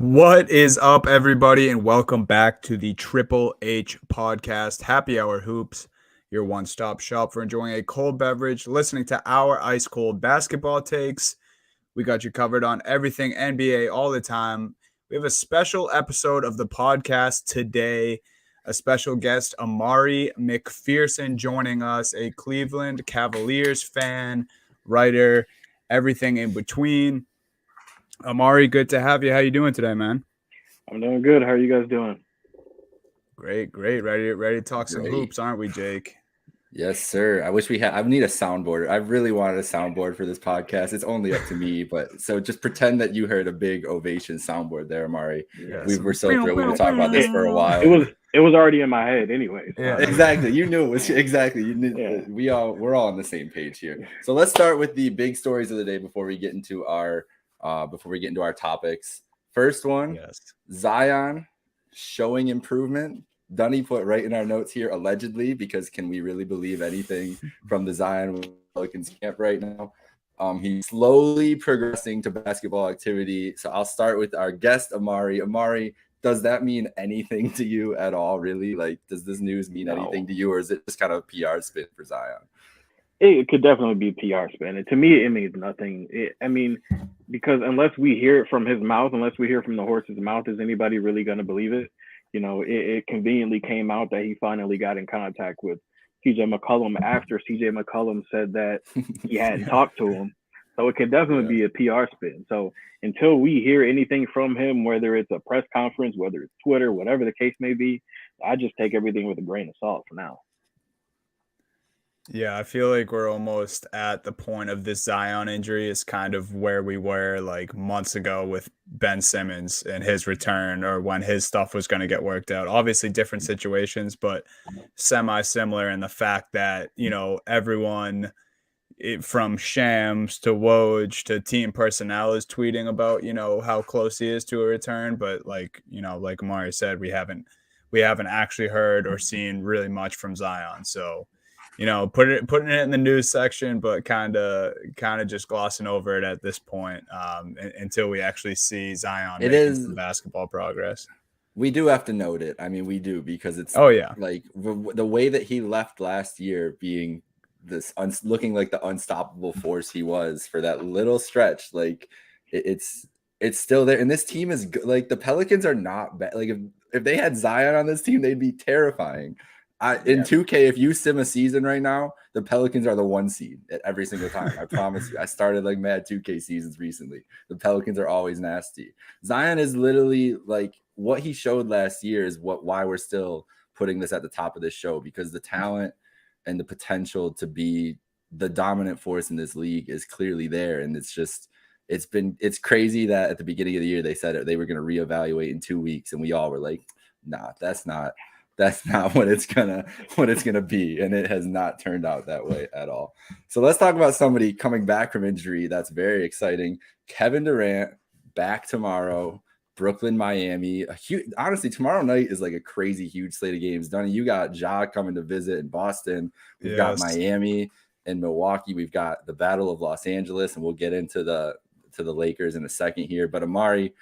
What is up, everybody, and welcome back to the Triple H podcast, Happy Hour Hoops, your one-stop shop for enjoying a cold beverage, listening to our ice-cold basketball takes. We got you covered on everything NBA all the time. We have a special episode of the podcast today. A special guest, Amari McPherson, joining us, a Cleveland Cavaliers fan, writer, everything in between. Amari, good to have you. How you doing today, man? I'm doing good. How are you guys doing? Great. Ready to talk some hoops, aren't we, Jake? Yes, sir. I need a soundboard. I really wanted a soundboard for this podcast. It's only up to me, but so just pretend that you heard a big ovation soundboard there, Amari. Yes. We were so thrilled. We've been talking about this for a while. It was already in my head anyway. Yeah, exactly. You knew it was exactly. You knew we're all on the same page here. So let's start with the big stories of the day before we get into our topics. First one, Zion showing improvement. Dunny put right in our notes here, allegedly, because can we really believe anything from the Zion Pelicans camp right now? He's slowly progressing to basketball activity. So I'll start with our guest, Amari. Amari, does that mean anything to you at all, really? Like, does this news mean anything to you, or is it just kind of a PR spin for Zion? It could definitely be a PR spin. And to me, it means nothing. Because unless we hear it from his mouth, unless we hear from the horse's mouth, is anybody really going to believe it? You know, it conveniently came out that he finally got in contact with CJ McCollum after CJ McCollum said that he hadn't talked to him. So it could definitely be a PR spin. So until we hear anything from him, whether it's a press conference, whether it's Twitter, whatever the case may be, I just take everything with a grain of salt for now. Yeah, I feel like we're almost at the point of this Zion injury is kind of where we were like months ago with Ben Simmons and his return, or when his stuff was going to get worked out. Obviously different situations, but semi-similar in the fact that, you know, everyone from Shams to Woj to team personnel is tweeting about, you know, how close he is to a return. But like, you know, like Amari said, we haven't actually heard or seen really much from Zion. So, you know, putting it in the news section, but kind of just glossing over it at this point until we actually see Zion making some basketball progress. We do have to note it. I mean, we do, because it's like the way that he left last year, being this looking like the unstoppable force he was for that little stretch. Like it's still there, and this team is like, the Pelicans are not bad. Like if they had Zion on this team, they'd be terrifying. In 2K, if you sim a season right now, the Pelicans are the 1 seed at every single time. I promise you. I started like mad 2K seasons recently. The Pelicans are always nasty. Zion is literally like, what he showed last year is why we're still putting this at the top of this show, because the talent and the potential to be the dominant force in this league is clearly there. And it's crazy that at the beginning of the year they said they were going to reevaluate in 2 weeks, and we all were like, nah, that's not what it's gonna be, and it has not turned out that way at all. So let's talk about somebody coming back from injury. That's very exciting. Kevin Durant back tomorrow. Brooklyn, Miami. Honestly, tomorrow night is like a crazy huge slate of games. Donnie, you got Ja coming to visit in Boston. We've got Miami and Milwaukee. We've got the Battle of Los Angeles, and we'll get into the Lakers in a second here. But Amari,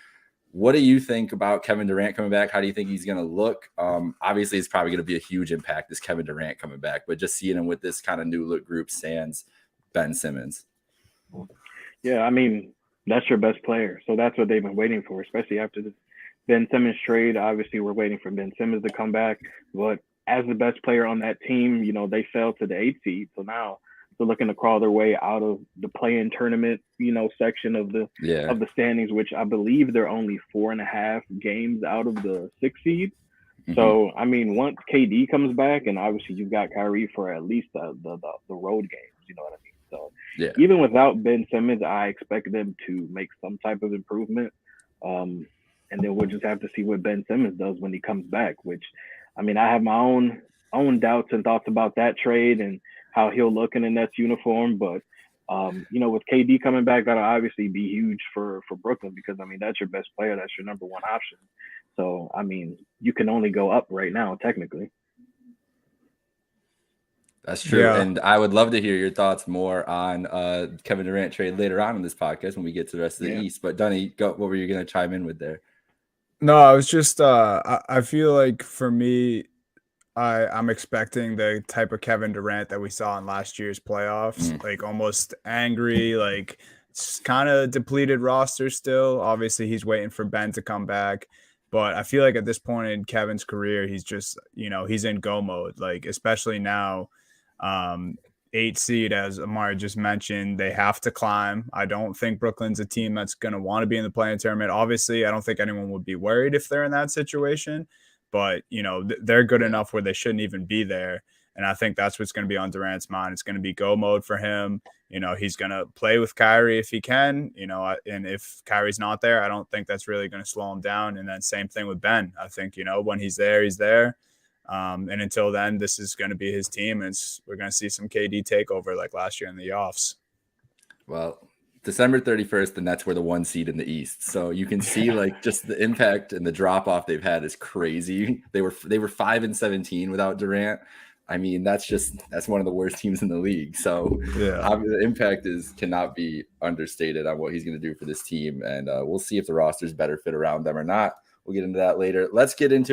what do you think about Kevin Durant coming back? How do you think he's going to look? Obviously, it's probably going to be a huge impact, this Kevin Durant coming back, but just seeing him with this kind of new look group, sans Ben Simmons. Yeah, I mean, that's your best player. So that's what they've been waiting for, especially after this Ben Simmons trade. Obviously, we're waiting for Ben Simmons to come back. But as the best player on that team, you know, they fell to the 8th seed. So now they're looking to crawl their way out of the play-in tournament, you know, section of the standings, which I believe they're only 4.5 games out of the 6th seed. Mm-hmm. So, I mean, once KD comes back, and obviously you've got Kyrie for at least the road games, you know what I mean? So even without Ben Simmons, I expect them to make some type of improvement. And then we'll just have to see what Ben Simmons does when he comes back, which, I mean, I have my own doubts and thoughts about that trade and how he'll look in the Nets uniform. But, you know, with KD coming back, that'll obviously be huge for Brooklyn, because, I mean, that's your best player. That's your number one option. So, I mean, you can only go up right now, technically. That's true. Yeah. And I would love to hear your thoughts more on Kevin Durant trade later on in this podcast when we get to the rest of the East. But Dunny, what were you going to chime in with there? No, I was just I feel like for me, I'm expecting the type of Kevin Durant that we saw in last year's playoffs, like almost angry, like kind of depleted roster still. Obviously, he's waiting for Ben to come back, but I feel like at this point in Kevin's career, he's just, he's in go mode, like especially now. Um, 8 seed, as Amari just mentioned, they have to climb. I don't think Brooklyn's a team that's going to want to be in the play-in tournament. Obviously, I don't think anyone would be worried if they're in that situation, but they're good enough where they shouldn't even be there. And I think that's what's going to be on Durant's mind. It's going to be go mode for him. He's going to play with Kyrie if he can, and if Kyrie's not there, I don't think that's really going to slow him down. And then same thing with Ben. I think, when he's there, he's there. And until then, this is going to be his team. And we're going to see some KD takeover like last year in the offs. Well, December 31st, the Nets were the 1 seed in the East. So you can see like just the impact and the drop off they've had is crazy. They were 5-17 without Durant. I mean, that's one of the worst teams in the league. So the impact cannot be understated on what he's going to do for this team. And we'll see if the roster's better fit around them or not. We'll get into that later.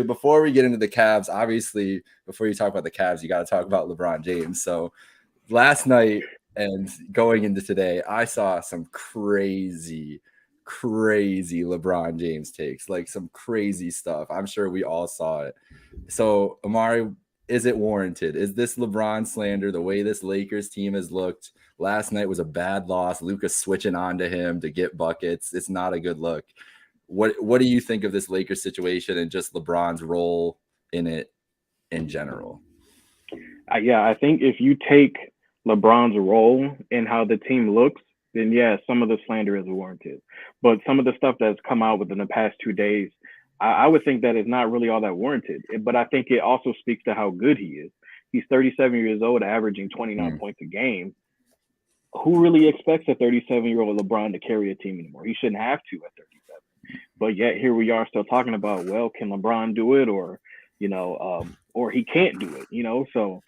Before we get into the Cavs, obviously, before you talk about the Cavs, you got to talk about LeBron James. So last night and going into today, I saw some crazy LeBron James takes, like some crazy stuff. I'm sure we all saw it. So, Amari, is it warranted? Is this LeBron slander the way this Lakers team has looked? Last night was a bad loss. Lucas switching on to him to get buckets. It's not a good look. What do you think of this Lakers situation and just LeBron's role in it in general? I think if you take LeBron's role in how the team looks, then some of the slander is warranted. But some of the stuff that's come out within the past 2 days, I would think that is not really all that warranted. But I think it also speaks to how good he is. He's 37 years old, averaging 29 points a game. Who really expects a 37-year-old LeBron to carry a team anymore? He shouldn't have to at 37. But yet here we are still talking about, well, can LeBron do it, or or he can't do it, So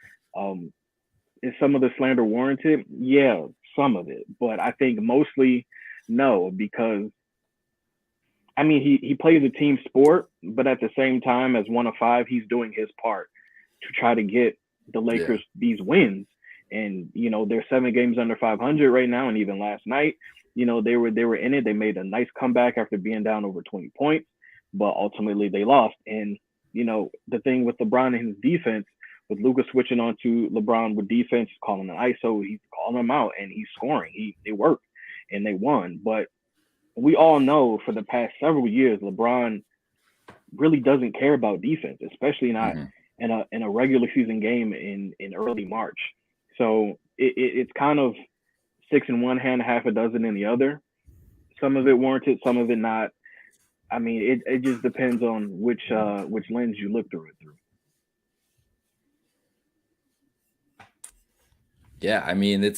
is some of the slander warranted? Yeah, some of it. But I think mostly no, because I mean he plays a team sport, but at the same time, as one of five, he's doing his part to try to get the Lakers these wins. And they're 7 games under 500 right now, and even last night, they were in it. They made a nice comeback after being down over 20 points, but ultimately they lost. And the thing with LeBron and his defense, with Lucas switching on to LeBron with defense, calling an ISO, he's calling them out and he's scoring. It worked and they won. But we all know for the past several years, LeBron really doesn't care about defense, especially not in a regular season game in early March. So it's kind of 6 in one hand, half a dozen in the other. Some of it warranted, some of it not. I mean, it just depends on which lens you look through it through. Yeah, I mean,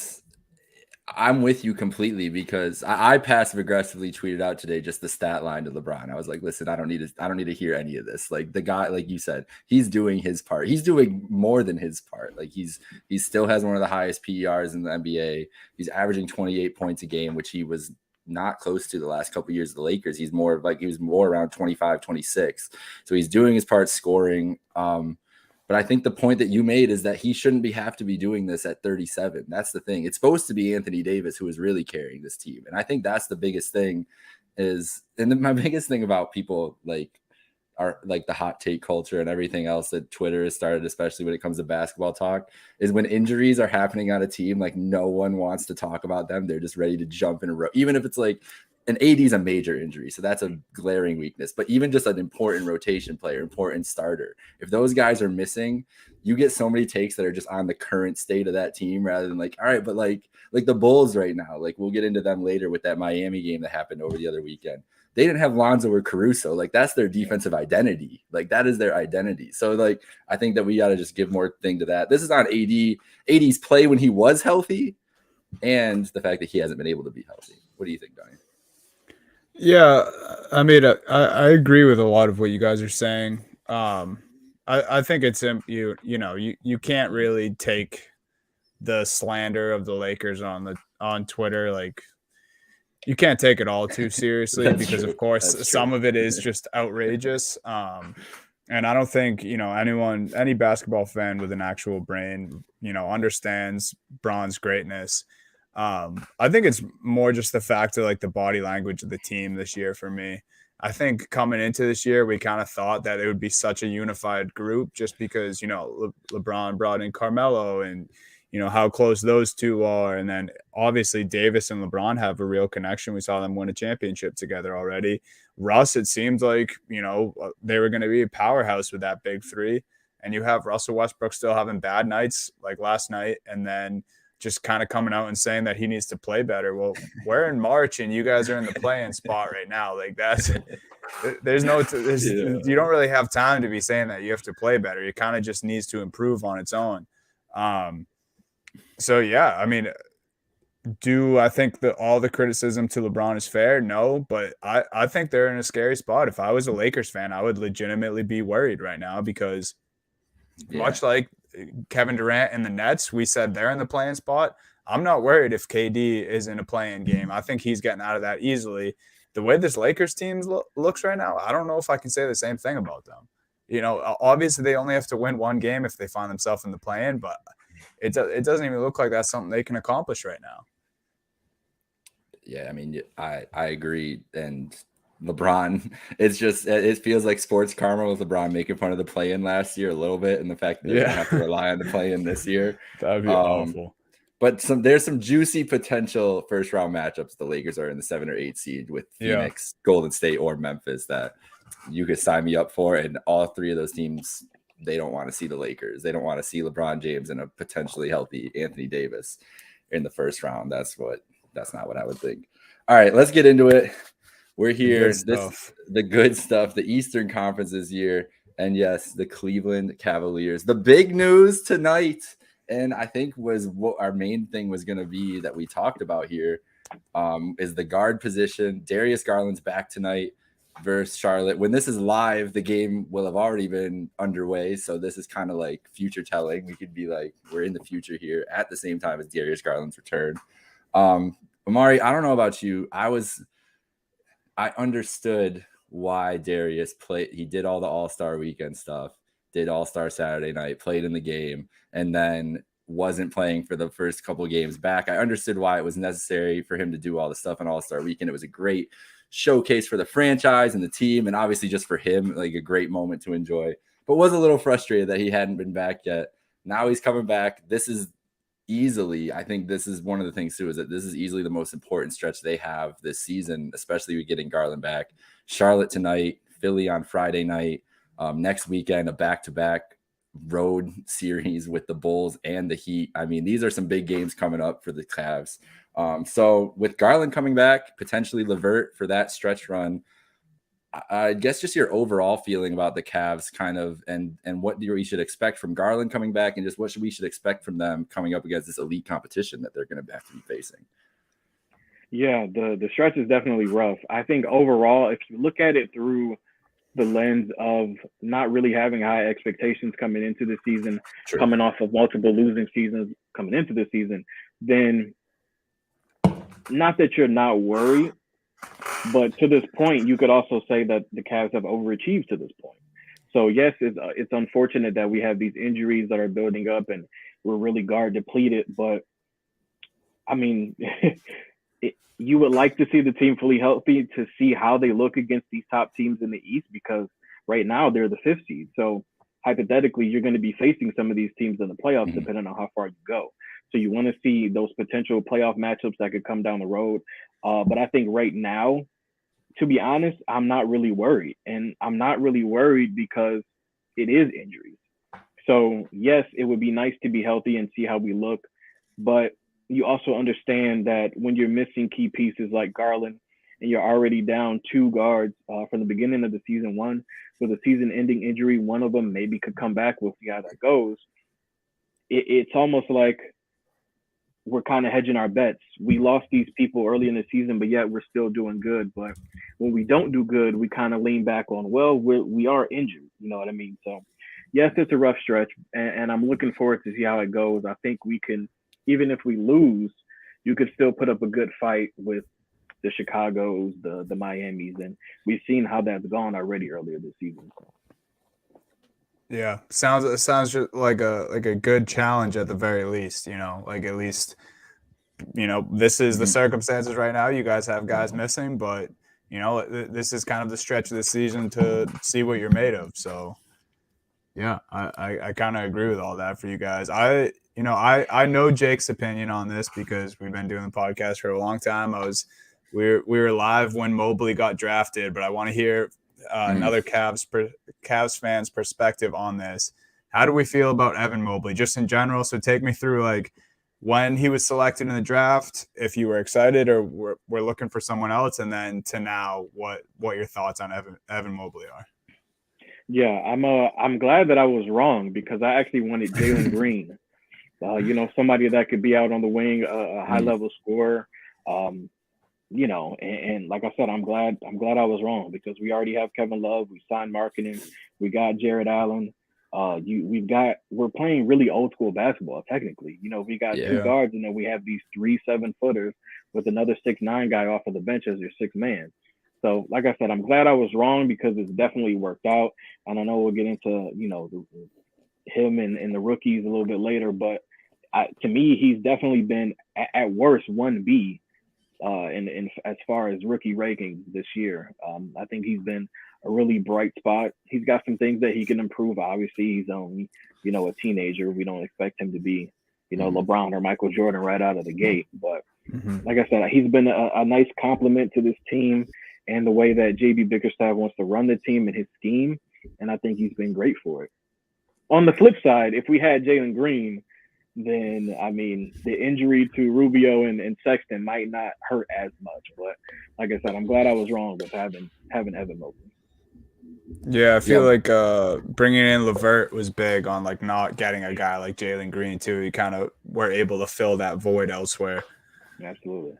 I'm with you completely, because I passive aggressively tweeted out today just the stat line to LeBron. I was like, listen, I don't need to hear any of this. Like, the guy, like you said, he's doing his part. He's doing more than his part. Like, he still has one of the highest PERs in the NBA. He's averaging 28 points a game, which he was not close to the last couple of years of the Lakers. He was more around 25, 26. So he's doing his part scoring. But I think the point that you made is that he shouldn't have to be doing this at 37. That's the thing. It's supposed to be Anthony Davis who is really carrying this team. And I think that's the biggest thing my biggest thing about people are like the hot take culture and everything else that Twitter has started, especially when it comes to basketball talk, is when injuries are happening on a team, like no one wants to talk about them. They're just ready to jump in a row. Even if it's like an AD is a major injury, so that's a glaring weakness. But even just an important rotation player, important starter, if those guys are missing, you get so many takes that are just on the current state of that team rather than like, all right, but like the Bulls right now, like we'll get into them later with that Miami game that happened over the other weekend. They didn't have Lonzo or Caruso. Like, that's their defensive identity. Like, that is their identity. So, like, I think that we got to just give more thing to that. This is on AD. AD's play when he was healthy and the fact that he hasn't been able to be healthy. What do you think, Donnie? Yeah, I mean, I agree with a lot of what you guys are saying. I think it's you can't really take the slander of the Lakers on Twitter. Like, you can't take it all too seriously because, of course, some of it is just outrageous. And I don't think, any basketball fan with an actual brain, understands Bron's greatness. I think it's more just the fact of like the body language of the team this year for me. I think coming into this year, we kind of thought that it would be such a unified group just because, LeBron brought in Carmelo and, how close those two are. And then obviously Davis and LeBron have a real connection. We saw them win a championship together already. Russ, it seemed like, they were going to be a powerhouse with that big three. And you have Russell Westbrook still having bad nights like last night. And then just kind of coming out and saying that he needs to play better. Well, we're in March and you guys are in the play-in spot right now. Like you don't really have time to be saying that you have to play better. It kind of just needs to improve on its own. So yeah, I mean, do I think that all the criticism to LeBron is fair? No, but I think they're in a scary spot. If I was a Lakers fan, I would legitimately be worried right now because much like Kevin Durant and the Nets, we said they're in the play-in spot. I'm not worried if KD is in a play-in game. I think he's getting out of that easily. The way this Lakers team looks right now, I don't know if I can say the same thing about them. Obviously they only have to win one game if they find themselves in the play-in, but it doesn't even look like that's something they can accomplish right now. Yeah, I mean, I agree. And LeBron, it feels like sports karma with LeBron making fun of the play-in last year a little bit, and the fact that they have to rely on the play-in this year. That would be awful. But there's some juicy potential first-round matchups. The Lakers are in the 7 or 8 seed with Phoenix, Golden State, or Memphis that you could sign me up for. And all three of those teams, they don't want to see the Lakers. They don't want to see LeBron James and a potentially healthy Anthony Davis in the first round. That's not what I would think. All right, let's get into it. We're here. The good stuff. The Eastern Conference is here. And yes, the Cleveland Cavaliers. The big news tonight, and I think was what our main thing was going to be that we talked about here, is the guard position. Darius Garland's back tonight versus Charlotte. When this is live, the game will have already been underway. So this is kind of like future telling. We could be like, we're in the future here at the same time as Darius Garland's return. Amari, I don't know about you. I understood why Darius played. He did all the All-Star weekend stuff, did All-Star Saturday night, played in the game, and then wasn't playing for the first couple of games back. I understood why it was necessary for him to do all the stuff on All-Star weekend. It was a great showcase for the franchise and the team, and obviously just for him, like a great moment to enjoy, but was a little frustrated that he hadn't been back yet. Now he's coming back. I think this is one of the things too, is that this is easily the most important stretch they have this season, especially with getting Garland back. Charlotte tonight, Philly on Friday night, next weekend, a back-to-back road series with the Bulls and the Heat. I mean, these are some big games coming up for the Cavs. So with Garland coming back, potentially LeVert for that stretch run, I guess just your overall feeling about the Cavs kind of and what we should expect from Garland coming back and just what we should expect from them coming up against this elite competition that they're going to have to be facing. Yeah, the stretch is definitely rough. I think overall, if you look at it through the lens of not really having high expectations coming into the season, coming off of multiple losing seasons coming into the season, then not that you're not worried, but to this point, you could also say that the Cavs have overachieved to this point. So yes, it's unfortunate that we have these injuries that are building up and we're really guard depleted. But I mean, you would like to see the team fully healthy to see how they look against these top teams in the East, because right now they're the 5th seed. So hypothetically, you're going to be facing some of these teams in the playoffs, depending on how far you go. So you want to see those potential playoff matchups that could come down the road. But I think right now, to be honest, I'm not really worried. And I'm not really worried because it is injuries. So yes, it would be nice to be healthy and see how we look. But you also understand that when you're missing key pieces like Garland and you're already down 2 guards from the beginning of the season, one with a season-ending injury, one of them maybe could come back. We'll see how that goes. It's almost like we're kind of hedging our bets. We lost these people early in the season, but yet we're still doing good. But when we don't do good, we kind of lean back on, well, we are injured. You know what I mean? So yes, it's a rough stretch, and I'm looking forward to see how it goes. I think we can, even if we lose, you could still put up a good fight with the Chicagos, the Miamis, and we've seen how that's gone already earlier this season. Yeah, sounds like a good challenge at the very least. Like at least this is the circumstances right now. You guys have guys missing, but this is kind of the stretch of the season to see what you're made of. So yeah, I kind of agree with all that for you guys. I know Jake's opinion on this because we've been doing the podcast for a long time. We were live when Mobley got drafted, but I want to hear another Cavs fan's perspective on this. How do we feel about Evan Mobley just in general? So take me through like when he was selected in the draft, if you were excited or were looking for someone else, and then to now, what your thoughts on Evan Mobley are. Yeah, I'm glad that I was wrong because I actually wanted Jalen Green. Somebody that could be out on the wing, a high level scorer. And like I said, I'm glad I was wrong because we already have Kevin Love. We signed marketing. We got Jared Allen. We're playing really old school basketball. Technically, we got two guards, and then we have these 3 7-footers with another 6'9" guy off of the bench as your sixth man. So, like I said, I'm glad I was wrong because it's definitely worked out. And I know we'll get into him and the rookies a little bit later, but to me, he's definitely been at worst 1B. In as far as rookie rankings this year. I think he's been a really bright spot. He's got some things that he can improve. Obviously, he's only, a teenager. We don't expect him to be, LeBron or Michael Jordan right out of the gate. But like I said, he's been a nice compliment to this team and the way that JB Bickerstaff wants to run the team and his scheme. And I think he's been great for it. On the flip side, if we had Jalen Green, then the injury to Rubio and Sexton might not hurt as much. But like I said, I'm glad I was wrong with having Evan Mobley. Yeah, I feel like bringing in LeVert was big on like not getting a guy like Jalen Green too. You kind of were able to fill that void elsewhere. Absolutely.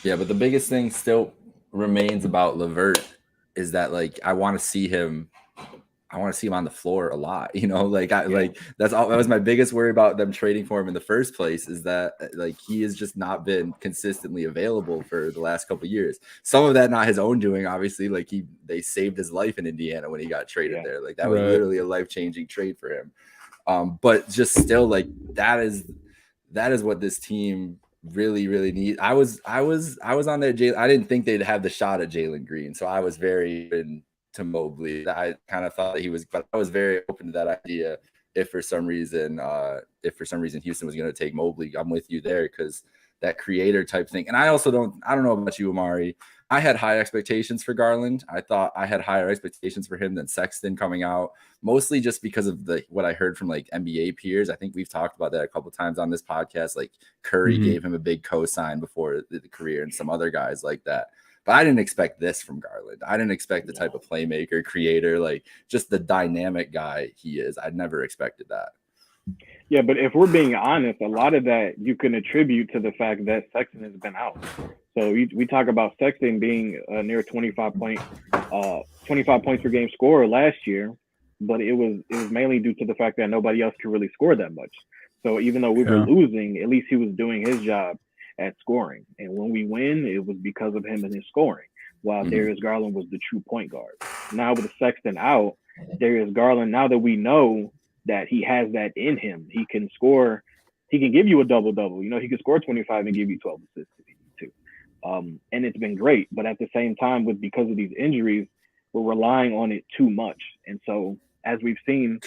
Yeah, but the biggest thing still remains about LeVert is that like I want to see him on the floor a lot, like that was my biggest worry about them trading for him in the first place is that like he has just not been consistently available for the last couple of years. Some of that not his own doing, obviously, like they saved his life in Indiana when he got traded there. Like that was literally a life-changing trade for him. But just still like that is what this team really, really needs. I was on that I didn't think they'd have the shot at Jalen Green. So I was very to Mobley. I kind of thought he was, but I was very open to that idea. If for some reason Houston was going to take Mobley, I'm with you there because that creator type thing. And I don't know about you, Amari. I had high expectations for Garland. I thought I had higher expectations for him than Sexton coming out, mostly just because of what I heard from like NBA peers. I think we've talked about that a couple of times on this podcast. Like Curry gave him a big cosign before the career and some other guys like that. But I didn't expect this from Garland. I didn't expect the type of playmaker, creator, like just the dynamic guy he is. I'd never expected that. Yeah, but if we're being honest, a lot of that you can attribute to the fact that Sexton has been out. So we talk about Sexton being near 25 points per game scorer last year, but it was mainly due to the fact that nobody else could really score that much. So even though we were losing, at least he was doing his job at scoring. And when we win, it was because of him and his scoring, while Darius Garland was the true point guard. Now with Sexton out, Darius Garland, now that we know that he has that in him, he can score, he can give you a double-double. He can score 25 and give you 12 assists if he needs to. And it's been great. But at the same time, because of these injuries, we're relying on it too much. And so as we've seen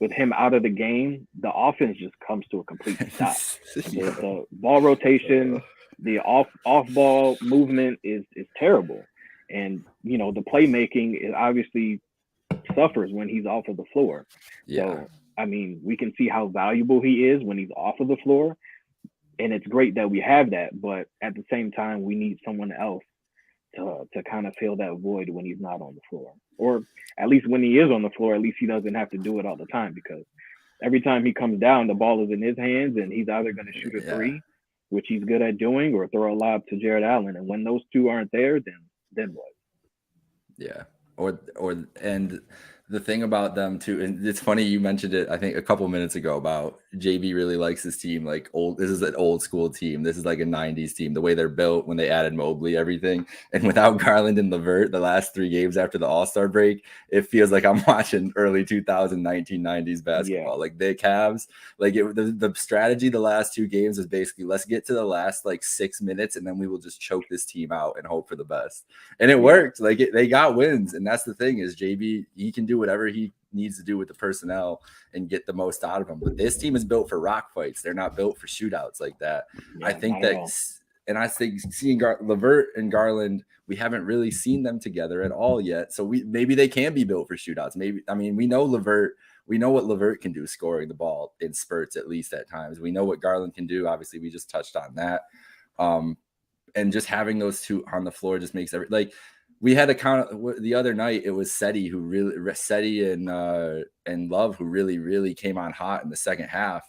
with him out of the game, the offense just comes to a complete stop. The ball rotation, the off-ball movement is terrible. And, the playmaking is obviously suffers when he's off of the floor. So, we can see how valuable he is when he's off of the floor. And it's great that we have that. But at the same time, we need someone else to kind of fill that void when he's not on the floor. Or at least when he is on the floor, at least he doesn't have to do it all the time, because every time he comes down, the ball is in his hands and he's either going to shoot a three, which he's good at doing, or throw a lob to Jared Allen. And when those two aren't there, then what? Yeah. And the thing about them too, and it's funny you mentioned it, I think a couple minutes ago, about JB really likes this team, like this is an old school team. This is like a 90s team, the way they're built when they added Mobley, everything. And without Garland and LeVert, the last 3 games after the All-Star break, it feels like I'm watching early 1990s basketball. Like the Cavs, like the strategy the last 2 games is basically, let's get to the last like 6 minutes and then we will just choke this team out and hope for the best. And it worked. Like they got wins. And that's the thing, is JB, he can do whatever he needs to do with the personnel and get the most out of them. But this team is built for rock fights. They're not built for shootouts like that. I think that, and I think seeing LeVert and Garland, we haven't really seen them together at all yet. So maybe they can be built for shootouts. Maybe, I mean, we know what LeVert can do, scoring the ball in spurts, at least at times. We know what Garland can do. Obviously, we just touched on that. And just having those two on the floor just makes we had a count the other night. It was Seti and Love who really came on hot in the second half.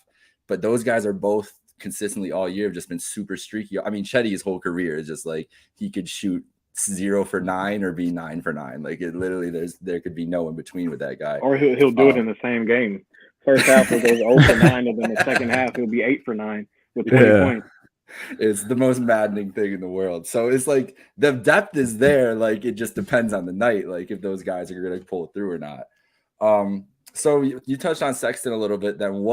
But those guys are both consistently all year have just been super streaky. I mean, Chetty's whole career is just like he could shoot 0 for 9 or be 9 for 9. Like it literally, there could be no in between with that guy. Or he'll do it in the same game. First half will go 0 for 9, and then the second half he'll be 8 for 9 with 20 points. It's the most maddening thing in the world. So it's like the depth is there. Like it just depends on the night, like if those guys are going to pull it through or not. So you touched on Sexton a little bit. Then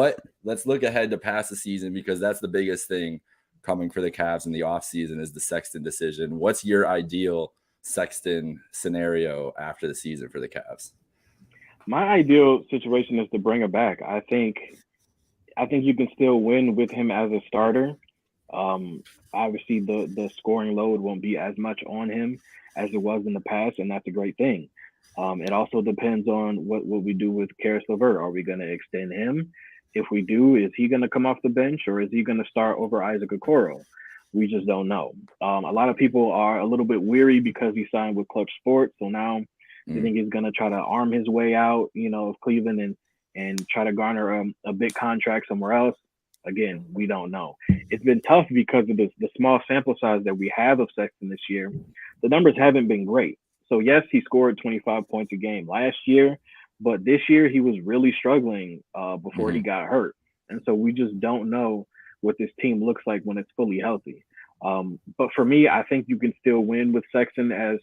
let's look ahead to past the season, because that's the biggest thing coming for the Cavs in the offseason is the Sexton decision. What's your ideal Sexton scenario after the season for the Cavs? My ideal situation is to bring it back. I think you can still win with him as a starter. Obviously the scoring load won't be as much on him as it was in the past, and that's a great thing. It also depends on what we do with Caris LeVert. Are we going to extend him? If we do, is he going to come off the bench, or is he going to start over Isaac Okoro? We just don't know. A lot of people are a little bit weary because he signed with Clutch Sports, so now you think he's going to try to arm his way out, of Cleveland and try to garner a big contract somewhere else. Again, we don't know. It's been tough because of the small sample size that we have of Sexton this year. The numbers haven't been great. So yes, he scored 25 points a game last year, but this year he was really struggling before he got hurt. And so we just don't know what this team looks like when it's fully healthy. But for me, I think you can still win with Sexton as,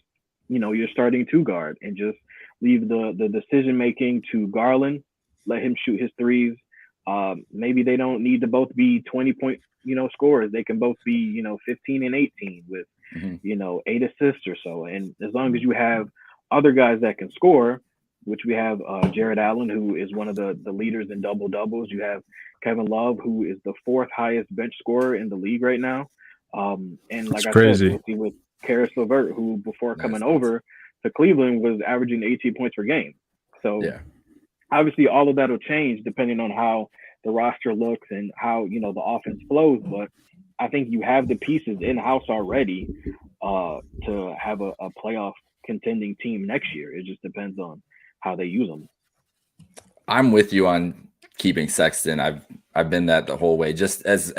you're starting 2 guard, and just leave the decision-making to Garland, let him shoot his threes. Maybe they don't need to both be 20-point, scorers. They can both be, 15 and 18 with, 8 assists or so. And as long as you have other guys that can score, which we have Jared Allen, who is one of the leaders in double-doubles. You have Kevin Love, who is the 4th highest bench scorer in the league right now. And like I said, we'll see with Caris LeVert, who before coming over to Cleveland was averaging 18 points per game. So obviously all of that will change depending on how the roster looks and how, the offense flows. But I think you have the pieces in-house already to have a playoff contending team next year. It just depends on how they use them. I'm with you on keeping Sexton. I've been that the whole way, just as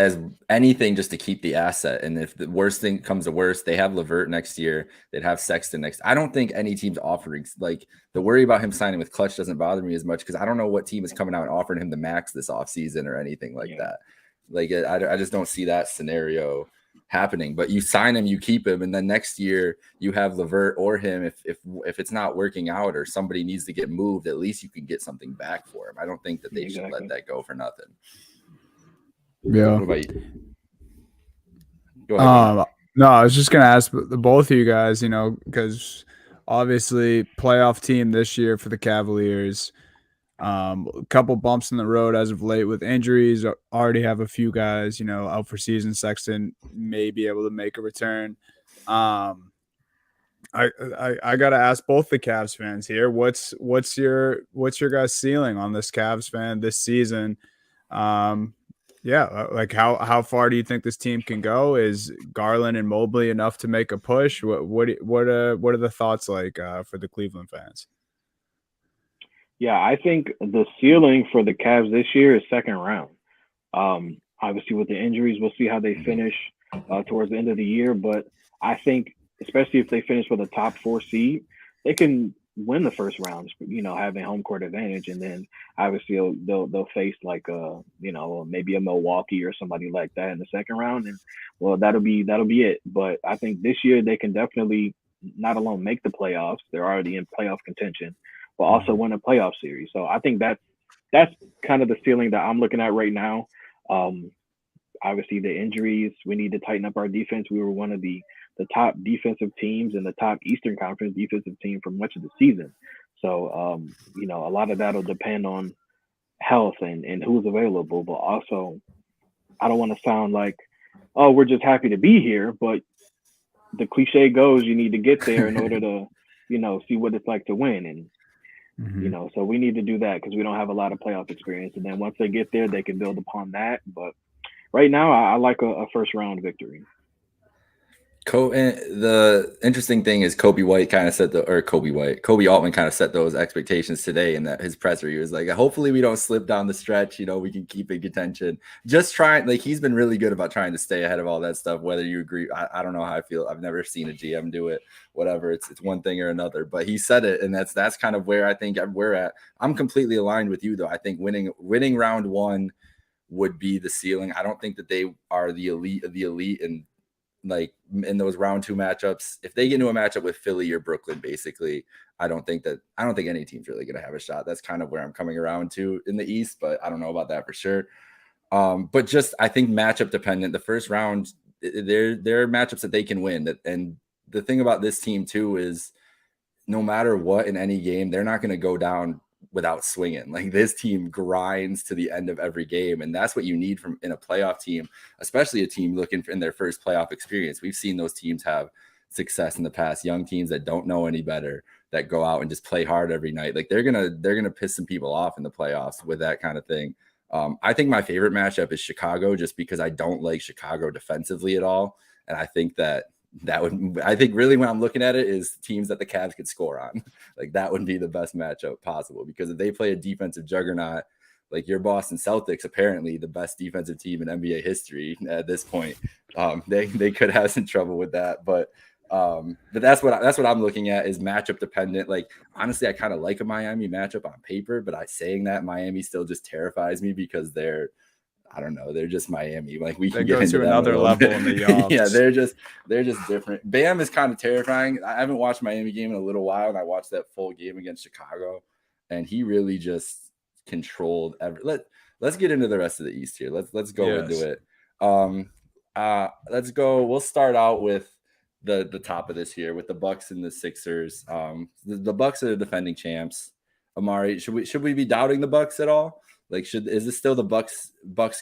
anything, just to keep the asset. And if the worst thing comes to worst, they have LeVert next year. They'd have Sexton next. I don't think any team's offering, like, the worry about him signing with Clutch doesn't bother me as much, because I don't know what team is coming out and offering him the max this offseason or anything like that. Like, I just don't see that scenario happening. But you sign him, you keep him, and then next year you have LeVert or him. If it's not working out or somebody needs to get moved, at least you can get something back for him. I don't think that they should let that go for nothing. Yeah. What about you? Go ahead. No, I was just gonna ask the both of you guys, because obviously playoff team this year for the Cavaliers. A couple bumps in the road as of late with injuries. Already have a few guys, out for season. Sexton may be able to make a return. I gotta ask both the Cavs fans here. What's your guys' ceiling on this Cavs fan this season? Like how far do you think this team can go? Is Garland and Mobley enough to make a push? What are the thoughts like for the Cleveland fans? Yeah, I think the ceiling for the Cavs this year is second round. Obviously, with the injuries, we'll see how they finish towards the end of the year. But I think, especially if they finish with a top 4 seed, they can win the first round, having home court advantage, and then obviously they'll face like maybe a Milwaukee or somebody like that in the second round, and well that'll be it. But I think this year they can definitely not alone make the playoffs, they're already in playoff contention, but also win a playoff series. So I think that's kind of the ceiling that I'm looking at right now. Obviously the injuries, we need to tighten up our defense. We were one of the top defensive teams and the top Eastern Conference defensive team for much of the season. So, a lot of that will depend on health and who's available, but also I don't want to sound like, oh, we're just happy to be here, but the cliche goes, you need to get there in order to, see what it's like to win. And, so we need to do that because we don't have a lot of playoff experience. And then once they get there, they can build upon that. But right now, I like a first round victory. The interesting thing is Kobe Altman kind of set those expectations today in that his presser. He was like, hopefully we don't slip down the stretch. We can keep in contention. Just trying, like he's been really good about trying to stay ahead of all that stuff. Whether you agree, I don't know how I feel. I've never seen a GM do it. Whatever, it's one thing or another. But he said it, and that's kind of where I think we're at. I'm completely aligned with you though. I think winning round one would be the ceiling. I don't think that they are the elite of the elite and like in those round two matchups. If they get into a matchup with Philly or Brooklyn, basically, I don't think any team's really going to have a shot. That's kind of where I'm coming around to in the East, but I don't know about that for sure. But just, I think matchup dependent, the first round, there are matchups that they can win. And the thing about this team too, is no matter what in any game, they're not going to go down without swinging. Like this team grinds to the end of every game, and that's what you need from in a playoff team, especially a team looking in their first playoff experience. We've seen those teams have success in the past, young teams that don't know any better, that go out and just play hard every night. Like they're gonna piss some people off in the playoffs with that kind of thing. I think my favorite matchup is Chicago, just because I don't like Chicago defensively at all, and I think I think really when I'm looking at it is teams that the Cavs could score on. Like that would be the best matchup possible, because if they play a defensive juggernaut, like your Boston Celtics, apparently the best defensive team in NBA history at this point, they could have some trouble with that. But that's what I'm looking at, is matchup dependent. Like honestly, I kind of like a Miami matchup on paper, but saying that, Miami still just terrifies me because they're just Miami. Like we can get into another level in the offs. Yeah, they're just different. Bam is kind of terrifying. I haven't watched Miami game in a little while, and I watched that full game against Chicago, and he really just controlled let's get into the rest of the East here. Let's go into it. Let's go. We'll start out with the top of this here with the Bucks and the Sixers. The Bucks are the defending champs. Amari, should we be doubting the Bucks at all? Like, is this still the Bucks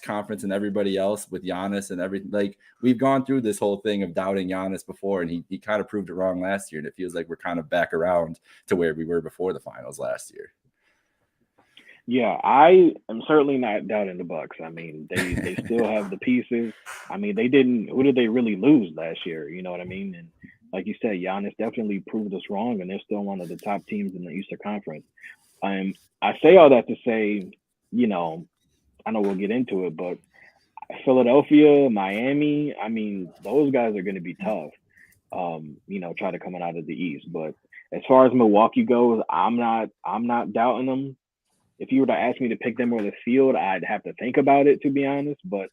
conference and everybody else with Giannis and everything? Like, we've gone through this whole thing of doubting Giannis before, and he kind of proved it wrong last year. And it feels like we're kind of back around to where we were before the finals last year. Yeah, I am certainly not doubting the Bucks. I mean, they still have the pieces. I mean, who did they really lose last year? You know what I mean? And like you said, Giannis definitely proved us wrong, and they're still one of the top teams in the Eastern Conference. I say all that to say, I know we'll get into it, but Philadelphia, Miami, I mean, those guys are going to be tough, try to coming out of the East. But as far as Milwaukee goes, I'm not doubting them. If you were to ask me to pick them over the field, I'd have to think about it, to be honest. But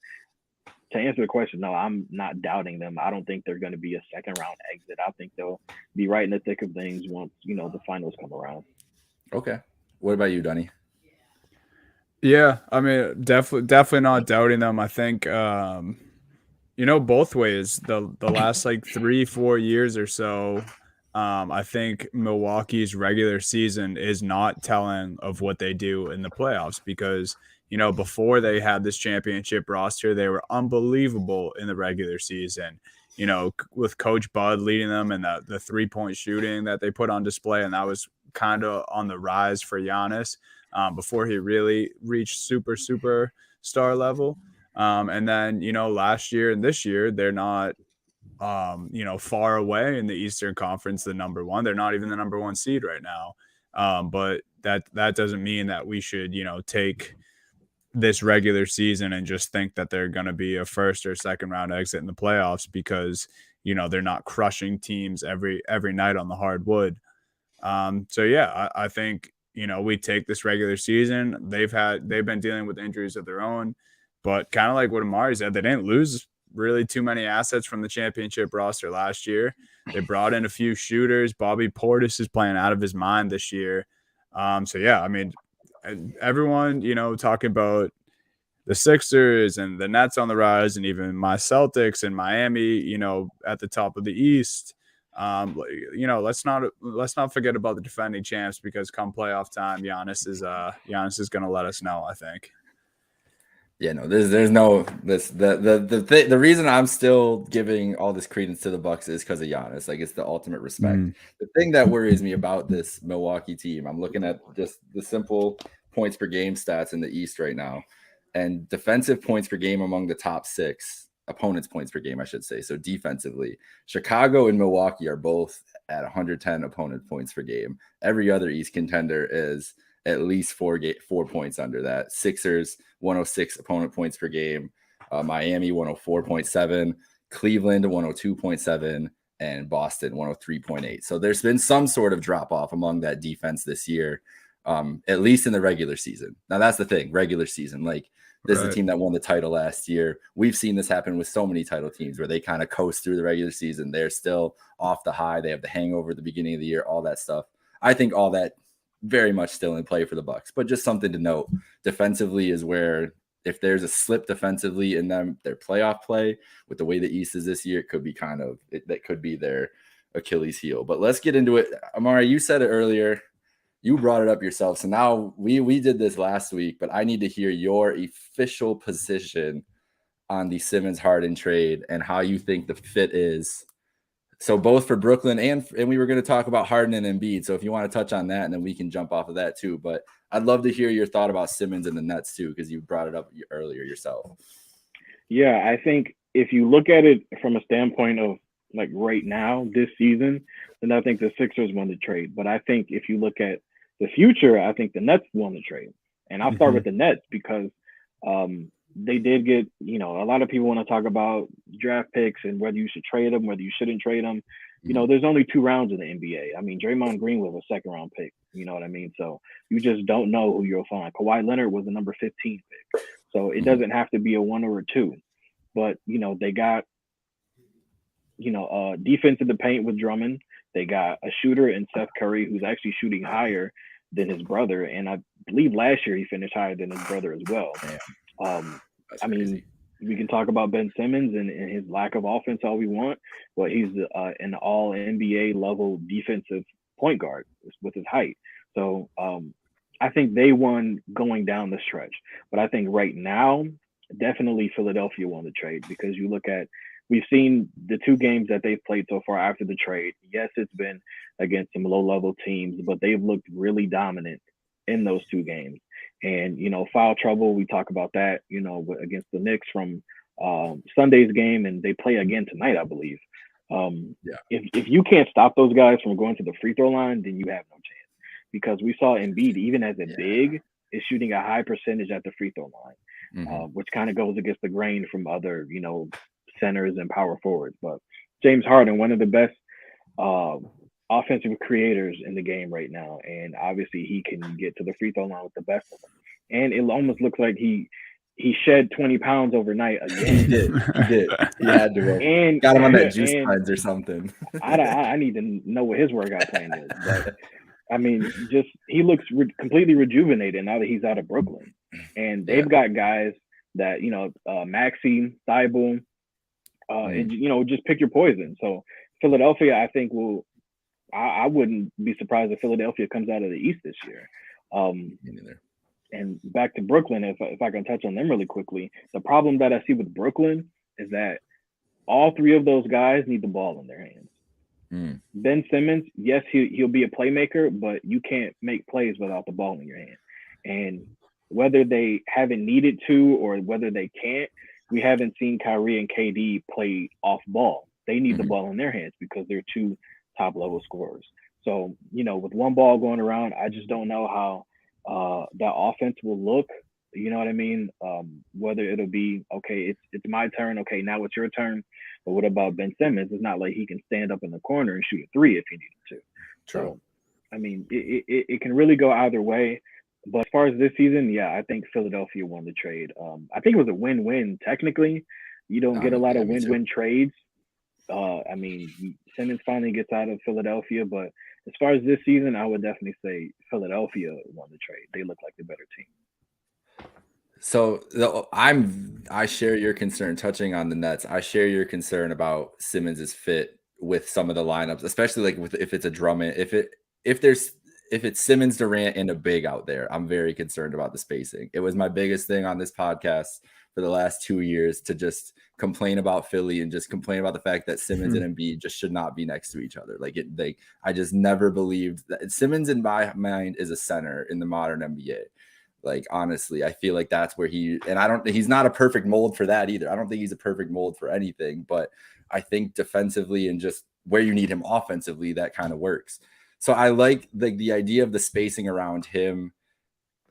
to answer the question, no, I'm not doubting them. I don't think they're going to be a second round exit. I think they'll be right in the thick of things once, the finals come around. Okay. What about you, Dunny? Yeah, I mean, definitely not doubting them. I think, both ways. The last like 3-4 years or so, I think Milwaukee's regular season is not telling of what they do in the playoffs, because, before they had this championship roster, they were unbelievable in the regular season, with Coach Bud leading them and the 3-point shooting that they put on display. And that was kind of on the rise for Giannis before he really reached super star level. And then, last year and this year, they're not far away in the Eastern Conference, the number one. They're not even the number one seed right now. But that doesn't mean that we should, take this regular season and just think that they're going to be a first or second round exit in the playoffs, because, they're not crushing teams every night on the hardwood. So yeah, I think, we take this regular season. They've been dealing with injuries of their own, but kind of like what Amari said, they didn't lose really too many assets from the championship roster last year. They brought in a few shooters. Bobby Portis is playing out of his mind this year. So yeah, I mean, everyone, talking about the Sixers and the Nets on the rise, and even my Celtics and Miami, at the top of the East. Let's not forget about the defending champs, because come playoff time, Giannis is going to let us know, I think. Yeah, no, there's no the reason I'm still giving all this credence to the Bucks is because of Giannis. Like, it's the ultimate respect. The thing that worries me about this Milwaukee team, I'm looking at just the simple points per game stats in the East right now, and defensive points per game among the top 6 opponents' points per game, I should say. So defensively, Chicago and Milwaukee are both at 110 opponent points per game. Every other East contender is at least 4 points under that. Sixers 106 opponent points per game, Miami 104.7, Cleveland 102.7, and Boston 103.8. So there's been some sort of drop off among that defense this year, at least in the regular season. Now that's the thing, regular season. Like, this is a team that won the title last year. We've seen this happen with so many title teams where they kind of coast through the regular season. They're still off the high. They have the hangover at the beginning of the year, all that stuff. I think all that very much still in play for the Bucks, but just something to note. Defensively is where, if there's a slip defensively in their playoff play with the way the East is this year, it could be that could be their Achilles heel. But let's get into it. Amari, you said it earlier. You brought it up yourself. So now we did this last week, but I need to hear your official position on the Simmons Harden trade and how you think the fit is. So both for Brooklyn and we were going to talk about Harden and Embiid. So if you want to touch on that, and then we can jump off of that too. But I'd love to hear your thought about Simmons and the Nets too, because you brought it up earlier yourself. Yeah, I think if you look at it from a standpoint of like right now, this season, then I think the Sixers won the trade. But I think if you look at the future, I think the Nets won the trade. And I'll start with the Nets because they did get, a lot of people want to talk about draft picks and whether you should trade them, whether you shouldn't trade them. There's only 2 rounds in the NBA. I mean, Draymond Green was a 2nd round pick. You know what I mean? So you just don't know who you'll find. Kawhi Leonard was a number 15 pick. So it doesn't have to be a 1 or a 2. But, they got, defense in the paint with Drummond. They got a shooter in Seth Curry, who's actually shooting higher than his brother. And I believe last year he finished higher than his brother as well. I mean, we can talk about Ben Simmons and his lack of offense all we want, but he's an all NBA level defensive point guard with his height. So I think they won going down the stretch. But I think right now, definitely Philadelphia won the trade, because you look at, we've seen the 2 games that they've played so far after the trade. Yes, it's been against some low-level teams, but they've looked really dominant in those 2 games. And, foul trouble, we talk about that, against the Knicks from Sunday's game, and they play again tonight, I believe. If you can't stop those guys from going to the free throw line, then you have no chance. Because we saw Embiid, even as a big, is shooting a high percentage at the free throw line, which kind of goes against the grain from other, centers and power forwards. But James Harden, one of the best offensive creators in the game right now, and obviously he can get to the free throw line with the best of them. And it almost looks like he shed 20 pounds overnight again. He did. He had to. And got him on that juice cleanse or something. I need to know what his workout plan is. But I mean, just he looks completely rejuvenated now that he's out of Brooklyn. And they've got guys that, Maxey, Thibault, and, just pick your poison. So Philadelphia, I think I wouldn't be surprised if Philadelphia comes out of the East this year. Me neither. And back to Brooklyn, if I can touch on them really quickly, the problem that I see with Brooklyn is that all 3 of those guys need the ball in their hands. Ben Simmons, yes, he'll be a playmaker, but you can't make plays without the ball in your hand. And whether they haven't needed to or whether they can't, we haven't seen Kyrie and KD play off ball. They need the ball in their hands because they're 2 top-level scorers. So, with one ball going around, I just don't know how that offense will look. You know what I mean? Whether it'll be, okay, it's my turn. Okay, now it's your turn. But what about Ben Simmons? It's not like he can stand up in the corner and shoot a 3 if he needed to. True. I mean, it can really go either way. But as far as this season, yeah, I think Philadelphia won the trade. I think it was a win-win. Technically, you don't get a lot of win-win trades. I mean, Simmons finally gets out of Philadelphia, but as far as this season, I would definitely say Philadelphia won the trade. They look like the better team. So I share your concern. Touching on the Nets, I share your concern about Simmons' fit with some of the lineups, especially like if it's a Drummond, if it's Simmons, Durant, and a big out there. I'm very concerned about the spacing. It was my biggest thing on this podcast for the last 2 years to just complain about Philly and just complain about the fact that Simmons and Embiid just should not be next to each other. I just never believed that Simmons, in my mind, is a center in the modern NBA. Like, honestly, I feel like that's where he's not a perfect mold for that either. I don't think he's a perfect mold for anything, but I think defensively and just where you need him offensively, that kind of works. So I like the idea of the spacing around him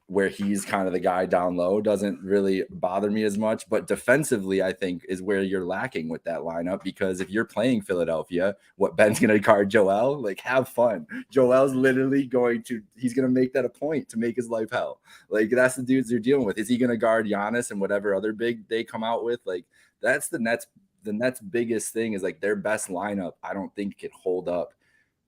where he's kind of the guy down low doesn't really bother me as much. But defensively, I think is where you're lacking with that lineup, because if you're playing Philadelphia, what Ben's going to guard Joel? Like, have fun. Joel's literally he's going to make that a point to make his life hell. Like, that's the dudes they're dealing with. Is he going to guard Giannis and whatever other big they come out with? Like, that's the Nets. The Nets' biggest thing is like their best lineup, I don't think can hold up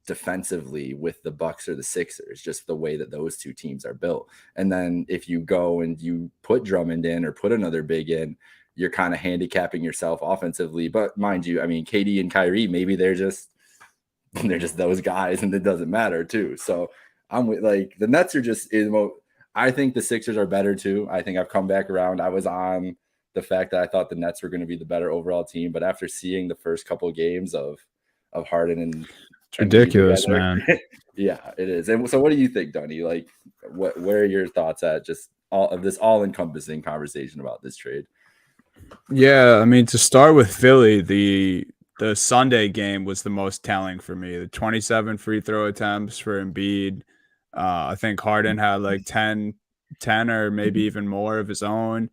defensively with the Bucks or the Sixers, just the way that those two teams are built. And then if you go and you put Drummond in or put another big in, you're kind of handicapping yourself offensively. But mind you, I mean, KD and Kyrie, maybe they're just those guys and it doesn't matter too. So I'm with, like, the Nets are just, I think the Sixers are better too. I think I've come back around. I was on the fact that I thought the Nets were going to be the better overall team, but after seeing the first couple of games of Harden and it's ridiculous, man. Yeah, it is. And so what do you think, Dunny? Like, where are your thoughts at just all of this all-encompassing conversation about this trade? Yeah, I mean, to start with Philly, the Sunday game was the most telling for me. The 27 free throw attempts for Embiid. I think Harden had like 10 or maybe even more of his own.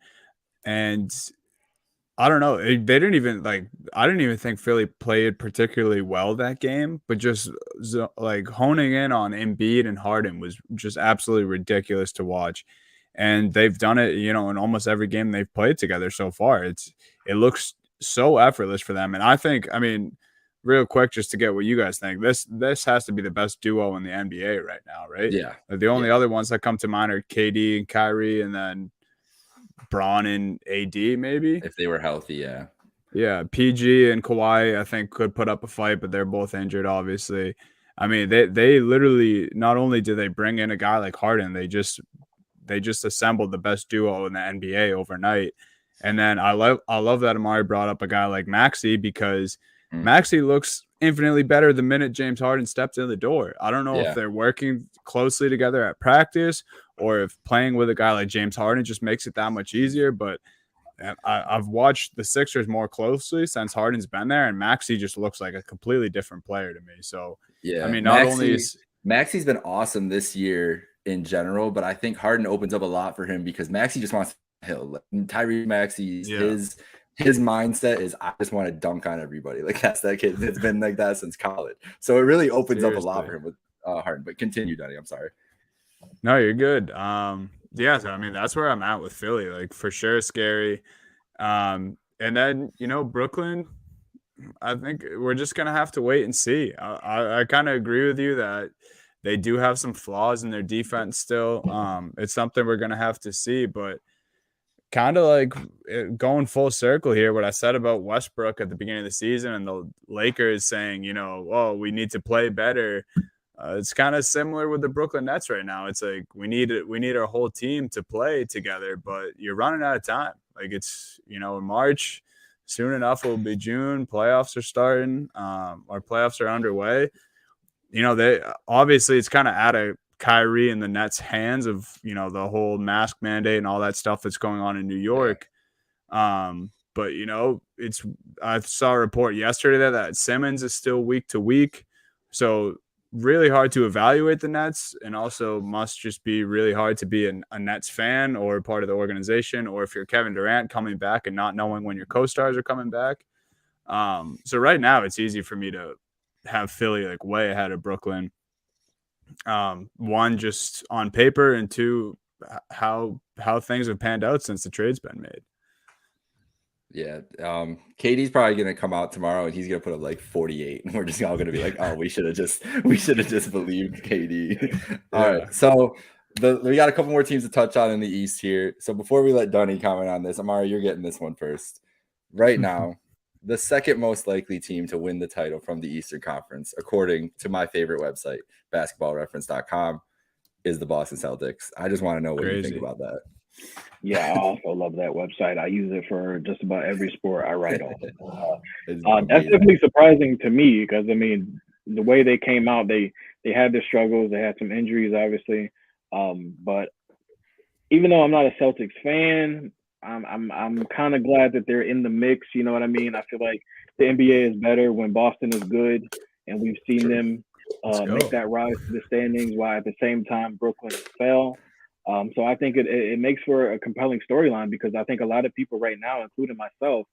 And I don't know. I didn't even think Philly played particularly well that game, but just like honing in on Embiid and Harden was just absolutely ridiculous to watch. And they've done it, in almost every game they've played together so far. It looks so effortless for them. And I think, I mean, real quick, just to get what you guys think, this has to be the best duo in the NBA right now, right? Yeah. The only other ones that come to mind are KD and Kyrie, and then Braun and AD, maybe, if they were healthy. Yeah, PG and Kawhi, I think, could put up a fight, but they're both injured, obviously. I mean, they literally, not only do they bring in a guy like Harden, they just assembled the best duo in the NBA overnight. And then I love that Amari brought up a guy like Maxey, because Maxey looks infinitely better the minute James Harden stepped in the door. I don't know if they're working closely together at practice or if playing with a guy like James Harden just makes it that much easier. But I've watched the Sixers more closely since Harden's been there, and Maxey just looks like a completely different player to me. So, yeah, I mean, not only is Maxey's been awesome this year in general, but I think Harden opens up a lot for him because Maxey just wants to hill. Tyrese Maxey's his mindset is, I just want to dunk on everybody. Like, that's that kid. It's been like that since college. So it really opens up a lot for him with Harden. But continue, Danny. I'm sorry. No, you're good. Yeah, so I mean, that's where I'm at with Philly. Like, for sure, scary. And then, Brooklyn, I think we're just gonna have to wait and see. I kind of agree with you that they do have some flaws in their defense still. It's something we're gonna have to see, but kind of like going full circle here, what I said about Westbrook at the beginning of the season and the Lakers saying, oh, we need to play better. It's kind of similar with the Brooklyn Nets right now. It's like we need our whole team to play together, but you're running out of time. Like, it's, in March, soon enough it will be June. Playoffs are starting. Our playoffs are underway. They obviously, it's kind of out of Kyrie and the Nets' hands of, the whole mask mandate and all that stuff that's going on in New York. But, I saw a report yesterday that Simmons is still week to week. So really hard to evaluate the Nets, and also must just be really hard to be a Nets fan or part of the organization, or if you're Kevin Durant coming back and not knowing when your co-stars are coming back. So right now it's easy for me to have Philly like way ahead of Brooklyn. One, just on paper, and two, how things have panned out since the trade's been made. Yeah. KD's probably gonna come out tomorrow and he's gonna put up like 48, and we're just all gonna be like, oh, we should have just believed KD. All right. So we got a couple more teams to touch on in the East here. So before we let Dunny comment on this, Amari, you're getting this one first. Right now, the second most likely team to win the title from the Eastern Conference, according to my favorite website, basketballreference.com, is the Boston Celtics. I just want to know what you think about that. Yeah, I also love that website. I use it for just about every sport I write on. That's definitely surprising to me because, I mean, the way they came out, they had their struggles. They had some injuries, obviously. But even though I'm not a Celtics fan, I'm kind of glad that they're in the mix. You know what I mean? I feel like the NBA is better when Boston is good, and we've seen them make that rise to the standings while at the same time Brooklyn fell. So I think it makes for a compelling storyline because I think a lot of people right now, including myself,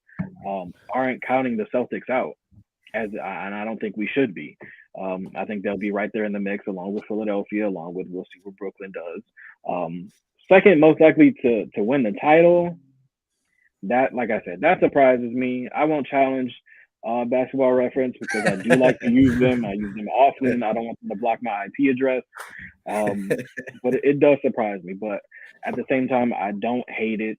aren't counting the Celtics out, and I don't think we should be. I think they'll be right there in the mix along with Philadelphia, along with we'll see what Brooklyn does. Second most likely to win the title, that, like I said, that surprises me. I won't challenge Basketball Reference because I do like to use them. I use them often. I don't want them to block my IP address. But it does surprise me. But at the same time, I don't hate it.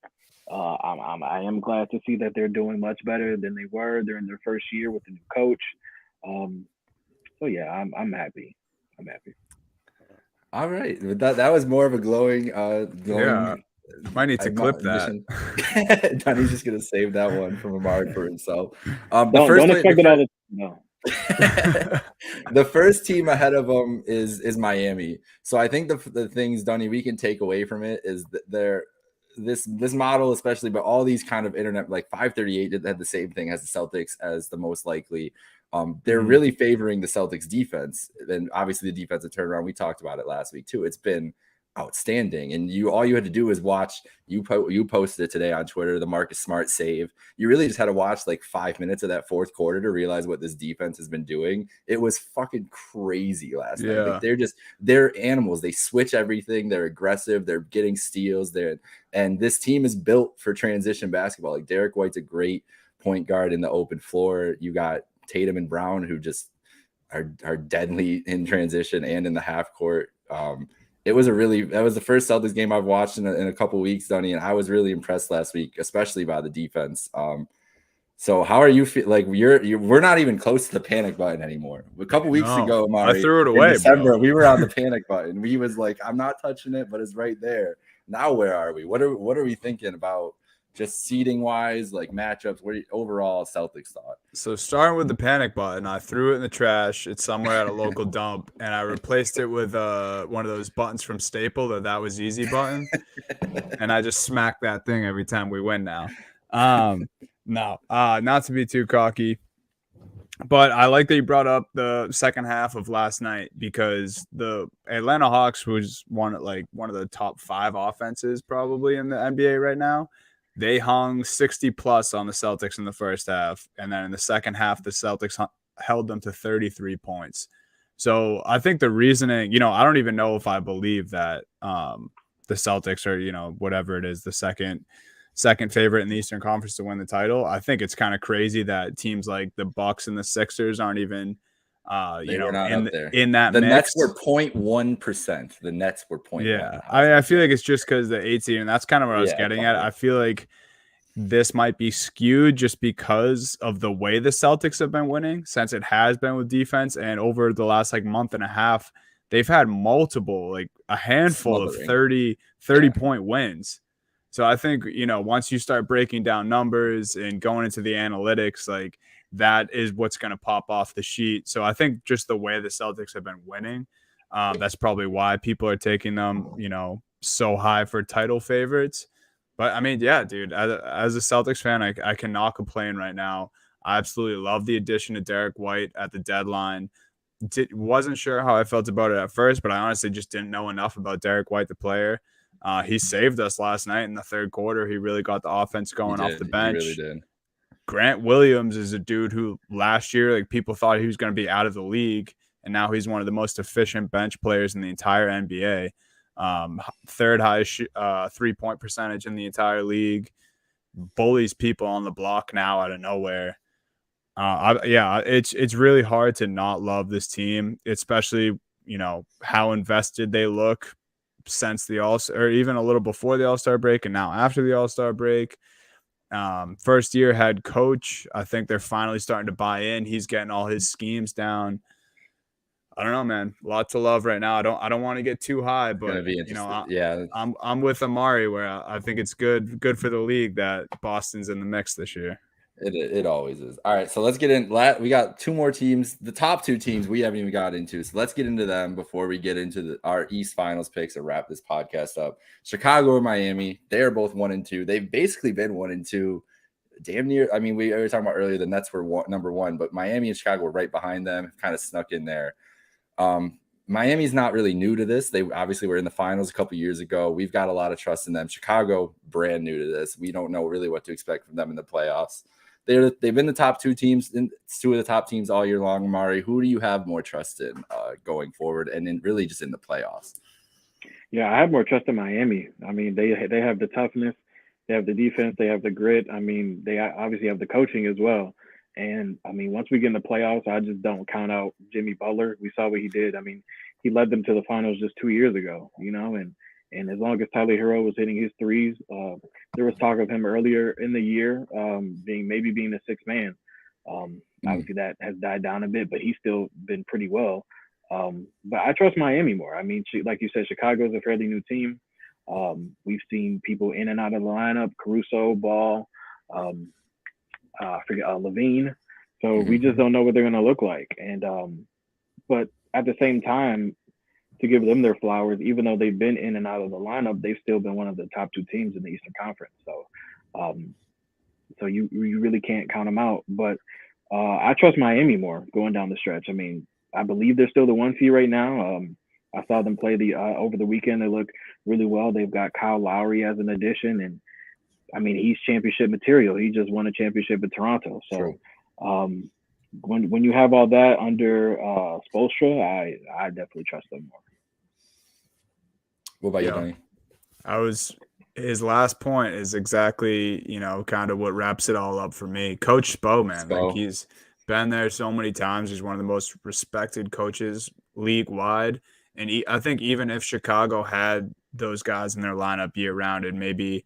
I am glad to see that they're doing much better than they were during their first year with the new coach. So yeah, I'm happy. I'm happy. All right, that was more of a glowing. Yeah, might need to clip that. Donnie's just gonna save that one from Amari for himself. Don't expect it all the no. The first team ahead of them is Miami. So I think the things, Donnie, we can take away from it is that this model, especially, but all these kind of internet, like 538 had the same thing as the Celtics as the most likely. They're really favoring the Celtics defense, and obviously the defensive turnaround. We talked about it last week too. It's been outstanding, and all you had to do is watch. You posted it today on Twitter, the Marcus Smart save. You really just had to watch like 5 minutes of that fourth quarter to realize what this defense has been doing. It was fucking crazy last night. Like they're animals. They switch everything. They're aggressive. They're getting steals. And this team is built for transition basketball. Like Derek White's a great point guard in the open floor. You got Tatum and Brown, who just are deadly in transition and in the half court. That was the first Celtics game I've watched in a couple weeks, Donnie, and I was really impressed last week, especially by the defense. So how are you feel? Like we're not even close to the panic button anymore. A couple weeks ago, Amari, I threw it away. In December, we were on the panic button. We was like, I'm not touching it, but it's right there. Now where are we? What are we thinking about? Just seeding wise, like matchups, what overall Celtics thought? So starting with the panic button, I threw it in the trash. It's somewhere at a local dump, and I replaced it with one of those buttons from Staple, that was easy button, and I just smack that thing every time we win now. No, not to be too cocky, but I like that you brought up the second half of last night because the Atlanta Hawks was one of the top 5 offenses probably in the NBA right now. They hung 60 plus on the Celtics in the first half. And then in the second half, the Celtics held them to 33 points. So I think the reasoning, I don't even know if I believe that the Celtics are, whatever it is, the second favorite in the Eastern Conference to win the title. I think it's kind of crazy that teams like the Bucks and the Sixers aren't even in that the mix. Nets were 0.1%. The Nets were 0.1%. Yeah, I feel like it's just because the 18, and that's kind of what I was getting at. I feel like this might be skewed just because of the way the Celtics have been winning, since it has been with defense, and over the last month and a half, they've had multiple, a handful of 30 point wins. So I think, once you start breaking down numbers and going into the analytics, that is what's going to pop off the sheet. So I think just the way the Celtics have been winning, that's probably why people are taking them, so high for title favorites. But I mean, yeah, dude, as a Celtics fan, I cannot complain right now. I absolutely love the addition of Derek White at the deadline. Wasn't sure how I felt about it at first, but I honestly just didn't know enough about Derek White, the player. He saved us last night in the third quarter. He really got the offense going off the bench. He really did. Grant Williams is a dude who last year, people thought he was going to be out of the league, and now he's one of the most efficient bench players in the entire NBA. Third highest 3-point percentage in the entire league. Bullies people on the block now out of nowhere. It's really hard to not love this team, especially, you know, how invested they look since the All-Star, or even a little before the All-Star break and now after the All-Star break. First year head coach, I think they're finally starting to buy in. He's getting all his schemes down. I don't know, man. Lots of love right now. I don't want to get too high, but you know, I'm with Amari where I think it's good for the league that Boston's in the mix this year. It always is. All right, so let's get in. We got two more teams. The top two teams we haven't even got into, so let's get into them before we get into our East Finals picks and wrap this podcast up. Chicago or Miami, they are both 1-2. They've basically been 1-2, damn near. I mean, we were talking about earlier the Nets were number one, but Miami and Chicago were right behind them, kind of snuck in there. Miami's not really new to this. They obviously were in the finals a couple years ago. We've got a lot of trust in them. Chicago, brand new to this. We don't know really what to expect from them in the playoffs. They've been the top two teams, and two of the top teams all year long. Mari, who do you have more trust in going forward, and really just in the playoffs? Yeah, I have more trust in Miami. I mean, they have the toughness, they have the defense, they have the grit. I mean, they obviously have the coaching as well. And I mean, once we get in the playoffs, I just don't count out Jimmy Butler. We saw what he did. I mean, he led them to the finals just 2 years ago, you know, and as long as Tyler Hero was hitting his threes, there was talk of him earlier in the year being the sixth man. Obviously, that has died down a bit, but he's still been pretty well. But I trust Miami more. I mean, like you said, Chicago's a fairly new team. We've seen people in and out of the lineup: Caruso, Ball, Levine. So we just don't know what they're going to look like. And but at the same time, to give them their flowers, even though they've been in and out of the lineup, they've still been one of the top two teams in the Eastern Conference. So, so you really can't count them out. But I trust Miami more going down the stretch. I mean, I believe they're still the 1 seed right now. I saw them play over the weekend. They look really well. They've got Kyle Lowry as an addition, and I mean, he's championship material. He just won a championship in Toronto. So, when you have all that under Spoelstra, I definitely trust them more. What about you, Tony? His last point is exactly, you know, kind of what wraps it all up for me. Coach Spo, man, like he's been there so many times. He's one of the most respected coaches league wide. And I think even if Chicago had those guys in their lineup year round, and maybe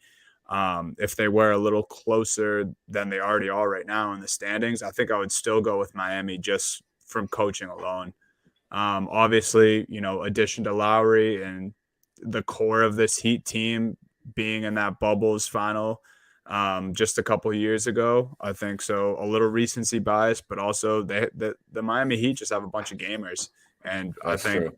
if they were a little closer than they already are right now in the standings, I think I would still go with Miami just from coaching alone. Obviously, you know, addition to Lowry and the core of this Heat team being in that Bubbles final just a couple of years ago, I think so. A little recency bias, but also the Miami Heat just have a bunch of gamers, and that's I think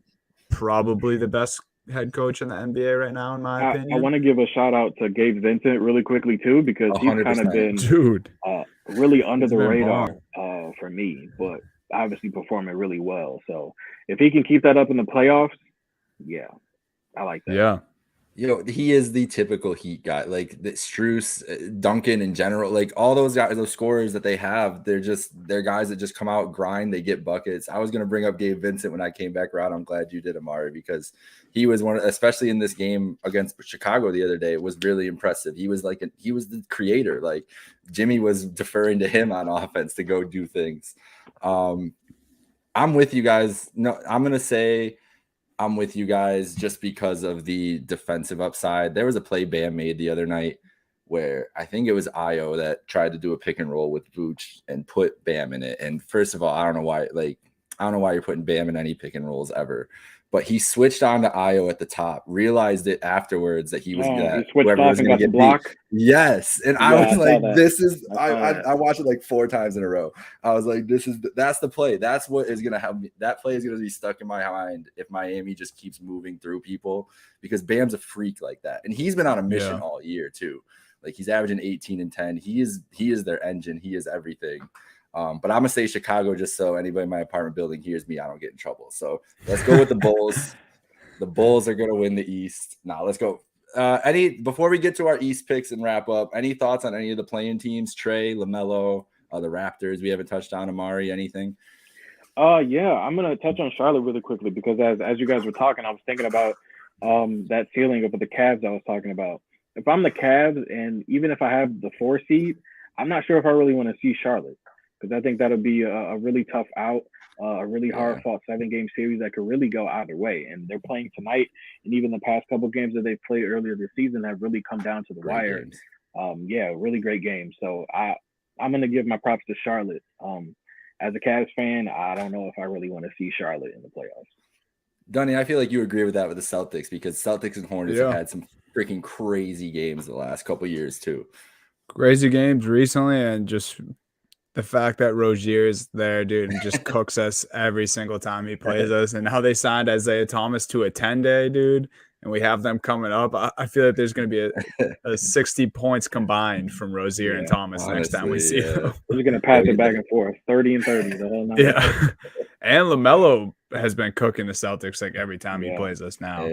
probably the best head coach in the NBA right now, in my opinion. I want to give a shout out to Gabe Vincent really quickly too, because 100%. He's kind of been really under the radar for me, but obviously performing really well. So if he can keep that up in the playoffs, yeah, I like that. Yeah. You know, he is the typical Heat guy, like the Strus, Duncan in general, like all those guys, those scorers that they have, they're guys that just come out, grind, they get buckets. I was going to bring up Gabe Vincent when I came back around. I'm glad you did, Amari, because he was especially in this game against Chicago the other day, it was really impressive. He was he was the creator. Like Jimmy was deferring to him on offense to go do things. I'm with you guys. No, I'm going to say I'm with you guys just because of the defensive upside. There was a play Bam made the other night where I think it was Io that tried to do a pick and roll with Vooch and put Bam in it. And first of all, I don't know why you're putting Bam in any pick and rolls ever. But he switched on to Io at the top, realized it afterwards that he was whoever was going to get blocked. Yes. And I was like, I watched it like 4 times in a row. I was like, that's the play. That's what is going to happen. That play is going to be stuck in my mind if Miami just keeps moving through people, because Bam's a freak like that. And he's been on a mission all year too. Like he's averaging 18 and 10. He is their engine. He is everything. But I'm going to say Chicago just so anybody in my apartment building hears me, I don't get in trouble. So let's go with the Bulls. The Bulls are going to win the East. Now let's go. Before we get to our East picks and wrap up, any thoughts on any of the playing teams? Trey, LaMelo, the Raptors we haven't touched on, Amari, anything? Yeah, I'm gonna touch on Charlotte really quickly because as you guys were talking, I was thinking about that ceiling of the Cavs I was talking about. If I'm the Cavs, and even if I have the 4 seed, I'm not sure if I really want to see Charlotte because I think that'll be a really tough out, a really hard fought 7-game series that could really go either way. And they're playing tonight, and even the past couple games that they've played earlier this season have really come down to the wire. Games. Yeah, really great games. So I'm gonna give my props to Charlotte. As a Cavs fan, I don't know if I really want to see Charlotte in the playoffs. Dunny, I feel like you agree with that with the Celtics because Celtics and Hornets have had some freaking crazy games the last couple years too. Crazy games recently, and just the fact that Rozier is there, dude, and just cooks us every single time he plays us. And how they signed Isaiah Thomas to a 10-day, dude, and we have them coming up. I feel like there's going to be a 60 points combined from Rozier and Thomas honestly, next time we see them. We're going to pass it back and forth, 30 and 30 the whole night. Yeah, and LaMelo has been cooking the Celtics like every time he plays us now.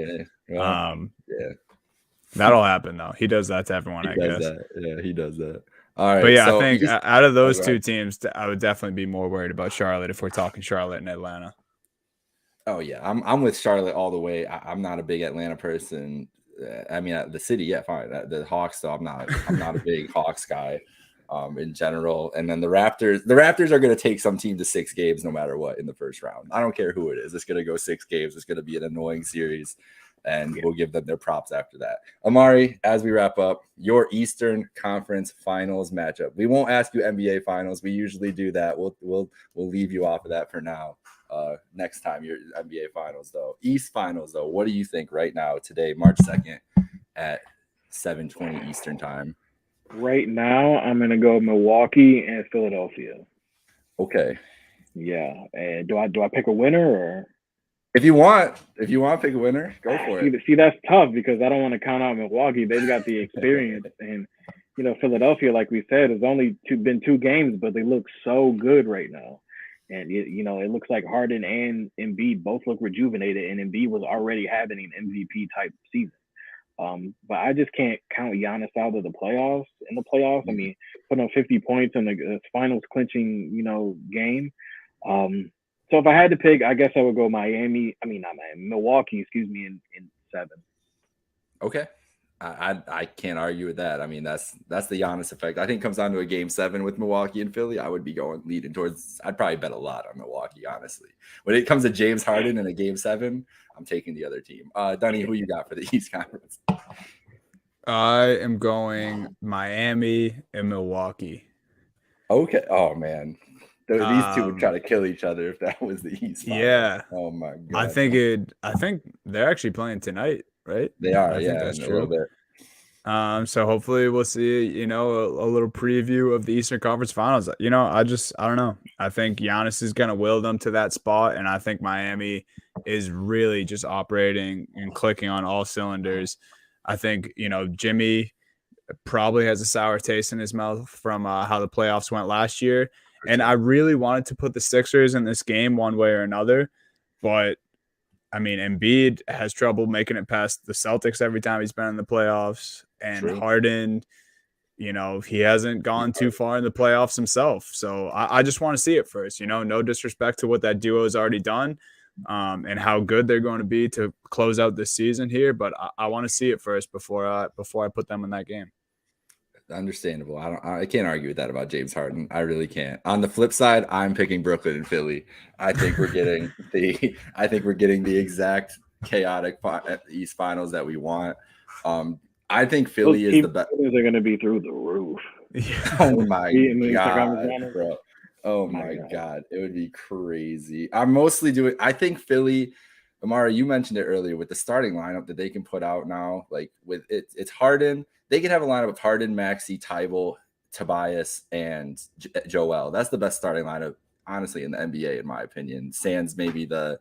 That'll happen though. He does that to everyone, I guess. Yeah, he does that. All right, but yeah, so I think out of those two teams, I would definitely be more worried about Charlotte if we're talking Charlotte and Atlanta. Oh yeah, I'm with Charlotte all the way. I'm not a big Atlanta person. I mean, the city, yeah, fine. The Hawks, though, I'm not a big Hawks guy in general. And then the Raptors are going to take some team to 6 games no matter what in the first round. I don't care who it is. It's going to go 6 games. It's going to be an annoying series. And we'll give them their props after that. Amari, as we wrap up, your Eastern Conference Finals matchup. We won't ask you NBA Finals. We usually do that. We'll leave you off of that for now. Next time your NBA Finals, though. East Finals, though. What do you think right now, today, March 2nd, at 7:20 Eastern Time? Right now, I'm gonna go Milwaukee and Philadelphia. Okay. Yeah. And do I pick a winner or? If you want to pick a winner, go for it. See, that's tough because I don't want to count out Milwaukee. They've got the experience, and Philadelphia, like we said, has only been 2 games, but they look so good right now. And it looks like Harden and Embiid both look rejuvenated, and Embiid was already having an MVP type season. But I just can't count Giannis out of the playoffs. In the playoffs, I mean, putting up 50 points in the finals clinching, game. So if I had to pick, I guess I would go Milwaukee, in 7. Okay. I can't argue with that. I mean, that's the Giannis effect. I think it comes down to a game 7 with Milwaukee and Philly. I would be leading towards, I'd probably bet a lot on Milwaukee, honestly. When it comes to James Harden in a game 7, I'm taking the other team. Dunny, who you got for the East Conference? I am going Miami and Milwaukee. Okay. Oh, man. These two would try to kill each other if that was the East. Yeah. Oh my god. I think they're actually playing tonight, right? They are. I think that's true. So hopefully we'll see, a little preview of the Eastern Conference Finals. I don't know. I think Giannis is going to will them to that spot, and I think Miami is really just operating and clicking on all cylinders. I think, Jimmy probably has a sour taste in his mouth from how the playoffs went last year. And I really wanted to put the Sixers in this game one way or another. But, I mean, Embiid has trouble making it past the Celtics every time he's been in the playoffs. And Harden, he hasn't gone too far in the playoffs himself. So I just want to see it first. No disrespect to what that duo has already done and how good they're going to be to close out this season here. But I want to see it first before I put them in that game. Understandable. I can't argue with that about James Harden. I really can't. On the flip side, I'm picking Brooklyn and Philly. I think we're getting the exact chaotic East Finals that we want. I think Philly is the best. They're going to be through the roof. Oh my god, bro. Oh my god, it would be crazy. I'm mostly doing. I think Philly. Amara, you mentioned it earlier with the starting lineup that they can put out now. Like with it's Harden. They could have a lineup of Harden, Maxey, Tybal, Tobias, and Joel. That's the best starting lineup, honestly, in the NBA, in my opinion. Sans maybe the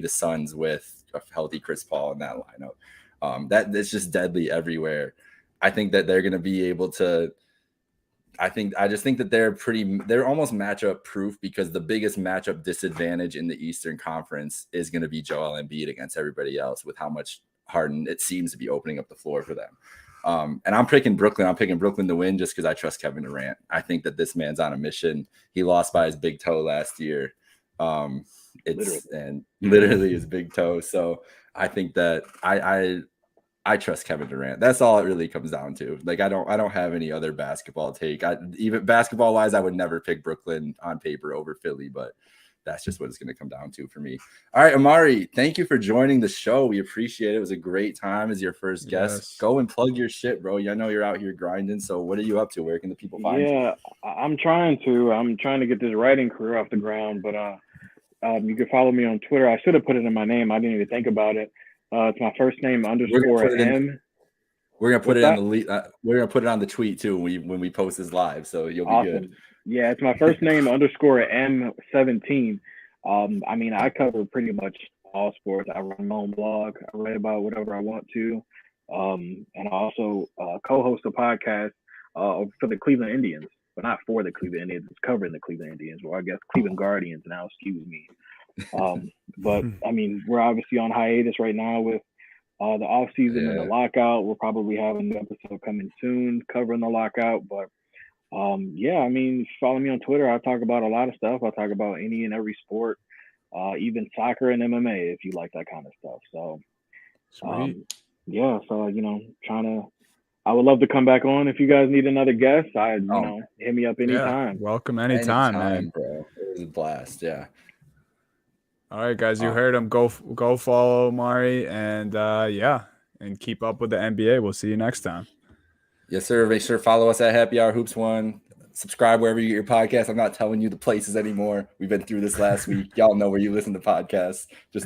Suns with a healthy Chris Paul in that lineup. That's just deadly everywhere. I think that they're going to be able to. I just think that they're almost matchup proof because the biggest matchup disadvantage in the Eastern Conference is going to be Joel Embiid against everybody else with how much Harden it seems to be opening up the floor for them. And I'm picking Brooklyn. I'm picking Brooklyn to win just because I trust Kevin Durant. I think that this man's on a mission. He lost by his big toe last year. Literally his big toe. So I think that I trust Kevin Durant. That's all it really comes down to. Like I don't have any other basketball take. Even basketball wise, I would never pick Brooklyn on paper over Philly, but that's just what it's going to come down to for me. All right, Amari, thank you for joining the show. We appreciate it. It was a great time as your first guest. Yes. Go and plug your shit, bro. I know you're out here grinding. So what are you up to? Where can the people find you? Yeah, I'm trying to get this writing career off the ground, but you can follow me on Twitter. I should have put it in my name. I didn't even think about it. It's my first name _ M. We're gonna put it on the we're gonna put it on the tweet too when we post this live, so you'll be good. Yeah, it's my first name _ M17. I mean, I cover pretty much all sports. I run my own blog. I write about whatever I want to, and I also co-host a podcast for the Cleveland Indians, but not for the Cleveland Indians. It's covering the Cleveland Indians, or I guess Cleveland Guardians now. Excuse me. But I mean, we're obviously on hiatus right now with the off season and the lockout. We'll probably have a new episode coming soon covering the lockout. But yeah, I mean, follow me on Twitter. I talk about a lot of stuff. I talk about any and every sport, even soccer and MMA if you like that kind of stuff. So yeah, so I would love to come back on if you guys need another guest. Hit me up anytime. Welcome anytime, man. Bro. It was a blast. Yeah. All right, guys, you heard him. Go follow Mari and and keep up with the NBA. We'll see you next time. Yes, sir. Make sure to follow us at Happy Hour Hoops 1. Subscribe wherever you get your podcast. I'm not telling you the places anymore. We've been through this last week. Y'all know where you listen to podcasts. Just